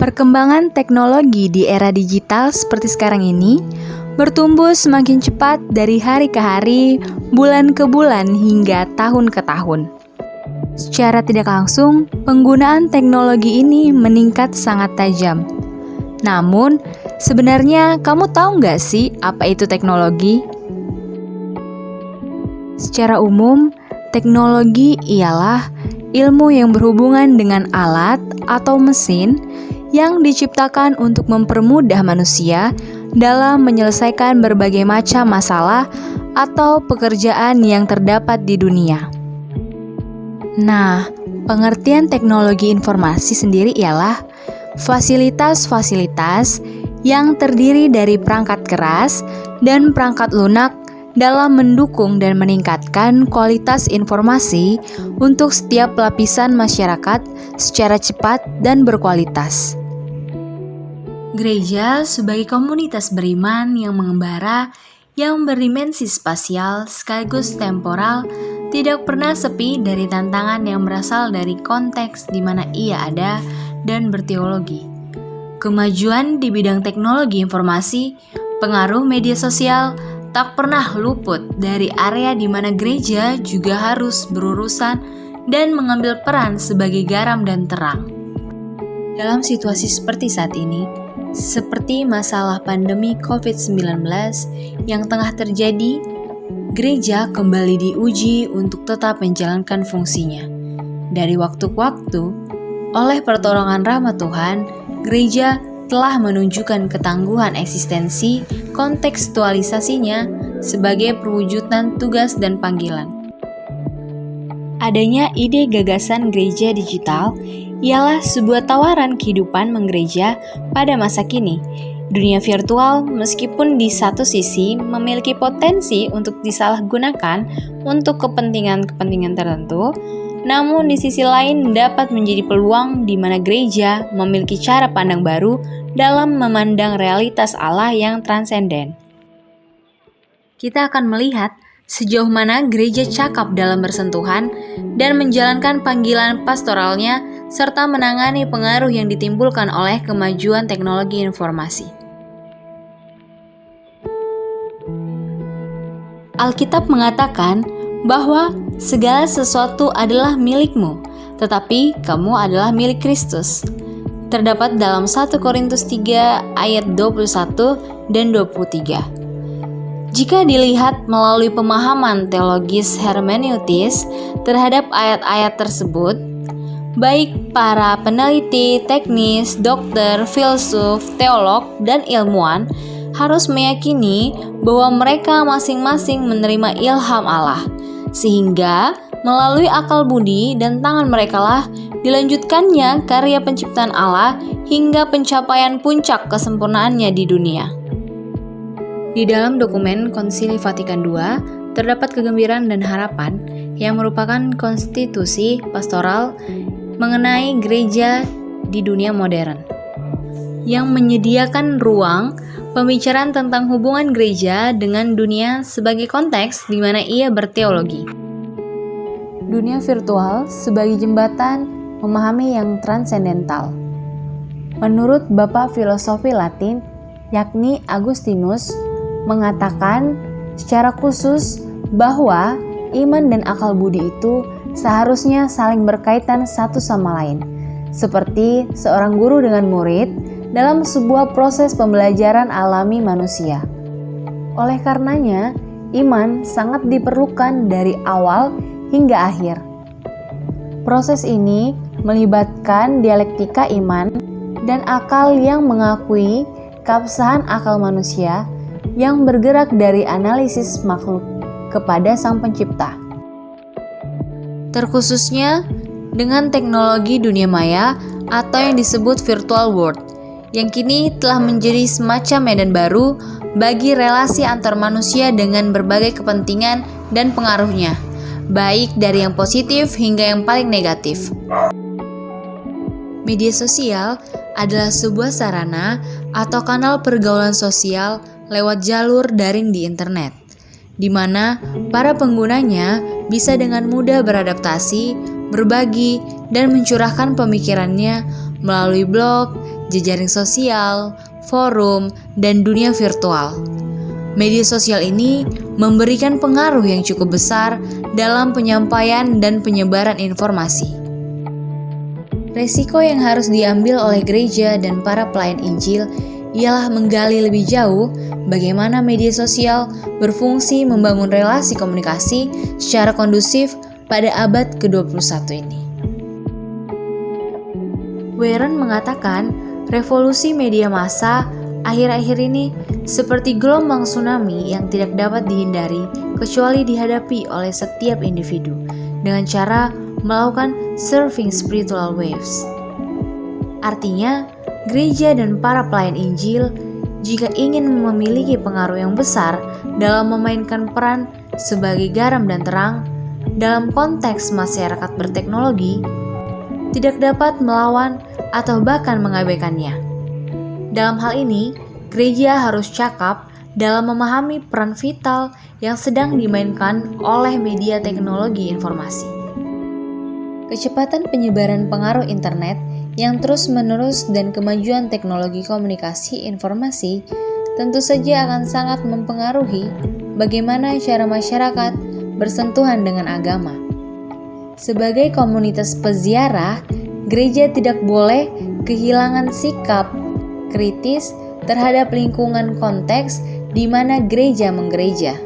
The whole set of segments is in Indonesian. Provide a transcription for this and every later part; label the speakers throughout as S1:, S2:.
S1: Perkembangan teknologi di era digital seperti sekarang ini bertumbuh semakin cepat dari hari ke hari, bulan ke bulan, hingga tahun ke tahun. Secara tidak langsung, penggunaan teknologi ini meningkat sangat tajam. Namun, sebenarnya kamu tahu nggak sih apa itu teknologi? Secara umum, teknologi ialah ilmu yang berhubungan dengan alat atau mesin yang diciptakan untuk mempermudah manusia dalam menyelesaikan berbagai macam masalah atau pekerjaan yang terdapat di dunia. Nah, pengertian teknologi informasi sendiri ialah fasilitas-fasilitas yang terdiri dari perangkat keras dan perangkat lunak dalam mendukung dan meningkatkan kualitas informasi untuk setiap lapisan masyarakat secara cepat dan berkualitas. Gereja sebagai komunitas beriman yang mengembara, yang berdimensi spasial sekaligus temporal, tidak pernah sepi dari tantangan yang berasal dari konteks di mana ia ada dan berteologi. Kemajuan di bidang teknologi informasi, pengaruh media sosial, tak pernah luput dari area di mana gereja juga harus berurusan dan mengambil peran sebagai garam dan terang. Dalam situasi seperti saat ini, seperti masalah pandemi COVID-19 yang tengah terjadi, gereja kembali diuji untuk tetap menjalankan fungsinya. Dari waktu ke waktu, oleh pertolongan rahmat Tuhan, gereja telah menunjukkan ketangguhan eksistensi kontekstualisasinya sebagai perwujudan tugas dan panggilan. Adanya ide gagasan gereja digital ialah sebuah tawaran kehidupan menggereja pada masa kini. Dunia virtual meskipun di satu sisi memiliki potensi untuk disalahgunakan untuk kepentingan-kepentingan tertentu, namun di sisi lain dapat menjadi peluang di mana gereja memiliki cara pandang baru dalam memandang realitas Allah yang transenden. Kita akan melihat sejauh mana gereja cakap dalam bersentuhan dan menjalankan panggilan pastoralnya serta menangani pengaruh yang ditimbulkan oleh kemajuan teknologi informasi. Alkitab mengatakan bahwa segala sesuatu adalah milikmu, tetapi kamu adalah milik Kristus. Terdapat dalam 1 Korintus 3 ayat 21 dan 23. Jika dilihat melalui pemahaman teologis hermeneutis terhadap ayat-ayat tersebut, baik para peneliti, teknis, dokter, filsuf, teolog, dan ilmuwan harus meyakini bahwa mereka masing-masing menerima ilham Allah, sehingga melalui akal budi dan tangan merekalah dilanjutkannya karya penciptaan Allah hingga pencapaian puncak kesempurnaannya di dunia. Di dalam dokumen Konsili Vatikan II, terdapat kegembiraan dan harapan yang merupakan konstitusi pastoral mengenai gereja di dunia modern, yang menyediakan ruang pembicaraan tentang hubungan gereja dengan dunia sebagai konteks di mana ia berteologi. Dunia virtual sebagai jembatan memahami yang transendental. Menurut Bapak Filosofi Latin, yakni Agustinus, mengatakan secara khusus bahwa iman dan akal budi itu seharusnya saling berkaitan satu sama lain, seperti seorang guru dengan murid dalam sebuah proses pembelajaran alami manusia. Oleh karenanya, iman sangat diperlukan dari awal hingga akhir. Proses ini melibatkan dialektika iman dan akal yang mengakui keabsahan akal manusia yang bergerak dari analisis makhluk kepada Sang Pencipta. Terkhususnya dengan teknologi dunia maya atau yang disebut virtual world, yang kini telah menjadi semacam medan baru bagi relasi antar manusia dengan berbagai kepentingan dan pengaruhnya, baik dari yang positif hingga yang paling negatif. Media sosial adalah sebuah sarana atau kanal pergaulan sosial lewat jalur daring di internet, di mana para penggunanya bisa dengan mudah beradaptasi, berbagi, dan mencurahkan pemikirannya melalui blog, jejaring sosial, forum, dan dunia virtual. Media sosial ini memberikan pengaruh yang cukup besar dalam penyampaian dan penyebaran informasi. Resiko yang harus diambil oleh gereja dan para pelayan Injil ialah menggali lebih jauh bagaimana media sosial berfungsi membangun relasi komunikasi secara kondusif pada abad ke-21 ini. Warren mengatakan, revolusi media massa akhir-akhir ini seperti gelombang tsunami yang tidak dapat dihindari kecuali dihadapi oleh setiap individu dengan cara melakukan surfing spiritual waves. Artinya, gereja dan para pelayan Injil jika ingin memiliki pengaruh yang besar dalam memainkan peran sebagai garam dan terang dalam konteks masyarakat berteknologi, tidak dapat melawan atau bahkan mengabaikannya. Dalam hal ini, gereja harus cakap dalam memahami peran vital yang sedang dimainkan oleh media teknologi informasi. Kecepatan penyebaran pengaruh internet yang terus-menerus dan kemajuan teknologi komunikasi informasi tentu saja akan sangat mempengaruhi bagaimana cara masyarakat bersentuhan dengan agama. Sebagai komunitas peziarah, gereja tidak boleh kehilangan sikap kritis terhadap lingkungan konteks di mana gereja menggereja.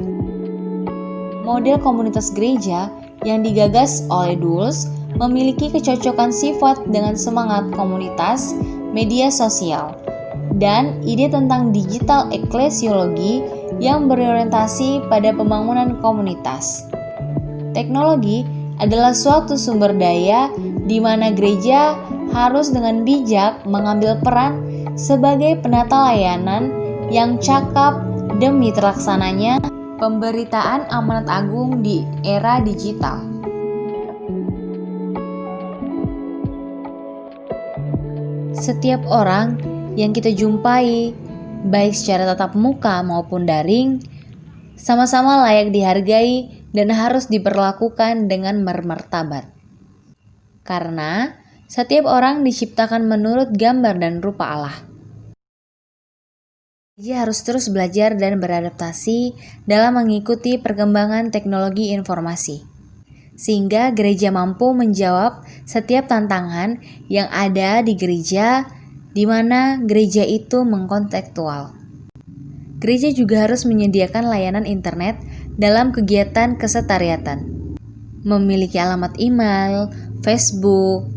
S1: Model komunitas gereja yang digagas oleh Dulles memiliki kecocokan sifat dengan semangat komunitas, media sosial, dan ide tentang digital eklesiologi yang berorientasi pada pembangunan komunitas. Teknologi adalah suatu sumber daya di mana gereja harus dengan bijak mengambil peran sebagai penata layanan yang cakap demi terlaksananya pemberitaan amanat agung di era digital. Setiap orang yang kita jumpai, baik secara tatap muka maupun daring, sama-sama layak dihargai dan harus diperlakukan dengan bermartabat. Karena setiap orang diciptakan menurut gambar dan rupa Allah. Gereja harus terus belajar dan beradaptasi dalam mengikuti perkembangan teknologi informasi, sehingga gereja mampu menjawab setiap tantangan yang ada di gereja, di mana gereja itu mengkontekstual. Gereja juga harus menyediakan layanan internet dalam kegiatan kesetariatan, memiliki alamat email, Facebook,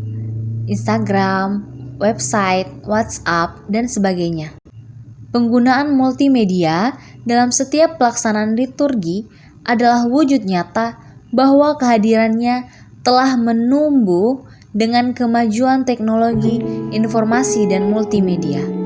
S1: Instagram, website, WhatsApp, dan sebagainya. Penggunaan multimedia dalam setiap pelaksanaan liturgi adalah wujud nyata bahwa kehadirannya telah menumbuh dengan kemajuan teknologi informasi dan multimedia.